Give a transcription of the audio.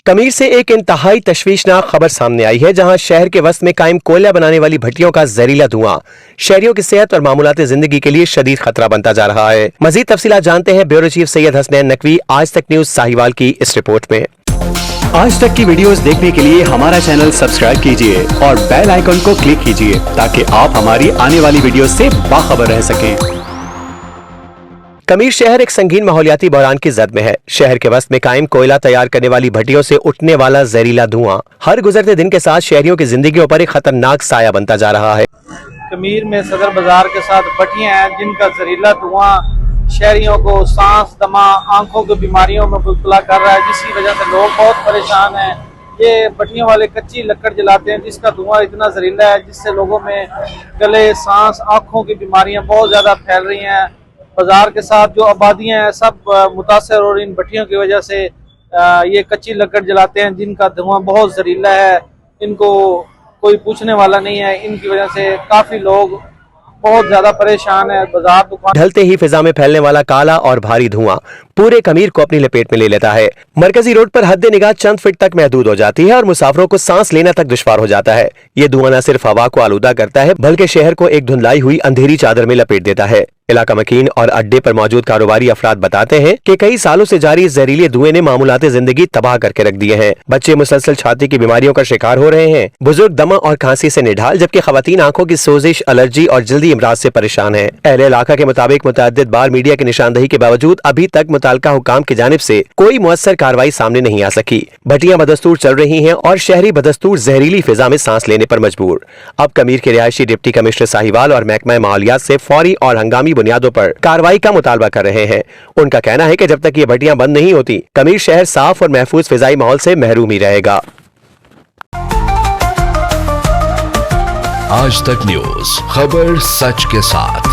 कमीर से एक इंतहाई तशवीशनाक खबर सामने आई है, जहां शहर के वस्त में कायम कोयला बनाने वाली भट्टियों का जहरीला धुआं शहरियों की सेहत और मामूलाती जिंदगी के लिए शदीद खतरा बनता जा रहा है। मजीद तफसीलात जानते हैं ब्यूरो चीफ सैयद हसनैन नकवी आज तक न्यूज साहिवाल की इस रिपोर्ट में। आज तक की वीडियोस देखने के लिए हमारा चैनल सब्सक्राइब कीजिए और बेल आइकन को क्लिक कीजिए ताकि आप हमारी आने वाली वीडियो से बाखबर रह सकें। कमीर शहर एक संगीन माहौलियाती बहरान की जद में है। शहर के वस्त में कायम कोयला तैयार करने वाली भट्टियों से उठने वाला जहरीला धुआं हर गुजरते दिन के साथ शहरियों की जिंदगियों पर एक खतरनाक साया बनता जा रहा है। कमीर में सदर बाजार के साथ भट्टियां हैं जिनका जहरीला धुआं शहरियों को सांस, दमा, आंखों की बीमारियों में मुब्तला कर रहा है, जिसकी वजह से लोग बहुत परेशान हैं। ये भट्टियों वाले कच्ची लकड़ जलाते हैं जिसका धुआं इतना जहरीला है जिससे लोगों में गले, सांस, आंखों की बीमारियां बहुत ज्यादा फैल रही हैं। बाजार के साथ जो आबादियां हैं सब मुतासर और इन भट्टियों की वजह से ये कच्ची लकड़ जलाते हैं जिनका धुआं बहुत जहरीला है। इनको कोई पूछने वाला नहीं है। इनकी वजह से काफी लोग बहुत ज्यादा परेशान है। बाजार दुकान ढलते ही फिजा में फैलने वाला काला और भारी धुआं पूरे कमीर को अपनी लपेट में ले लेता है। मरकजी रोड पर हद निगाह चंद फीट तक महदूद हो जाती है और मुसाफिरों को सांस लेना तक दुश्वार हो जाता है। ये धुआं न सिर्फ हवा को आलूदा करता है बल्कि शहर को एक धुंधलाई हुई अंधेरी चादर में लपेट देता है। इलाका मकीन और अड्डे पर मौजूद कारोबारी अफराद बताते हैं कि कई सालों से जारी इस जहरीले धुएं ने मामूलाती जिंदगी तबाह करके रख दिए हैं। बच्चे मुसलसल छाती की बीमारियों का शिकार हो रहे हैं, बुजुर्ग दमा और खांसी से निढाल, जबकि खवातीन आंखों की सोजिश, एलर्जी और जल्दी इमराज से परेशान है। अहले इलाका के मुताबिक मुतअद्दिद बार मीडिया की निशानदही के बावजूद अभी तक मुताल्लिका हुकाम की जानिब से कोई मुअस्सर कार्रवाई सामने नहीं आ सकी। भट्टियां बदस्तूर चल रही हैं और शहरी बदस्तूर जहरीली फिजा में सांस लेने पर मजबूर। अब कमीर के रिहायशी डिप्टी कमिश्नर साहिवाल और महकमा माहौलियात से फौरी और हंगामी बुनियादों पर कार्रवाई का मुतालबा कर रहे हैं। उनका कहना है कि जब तक ये भट्टियां बंद नहीं होती कमीर शहर साफ और महफूज फिजाई माहौल से महरूम ही रहेगा। आज तक न्यूज, खबर सच के साथ।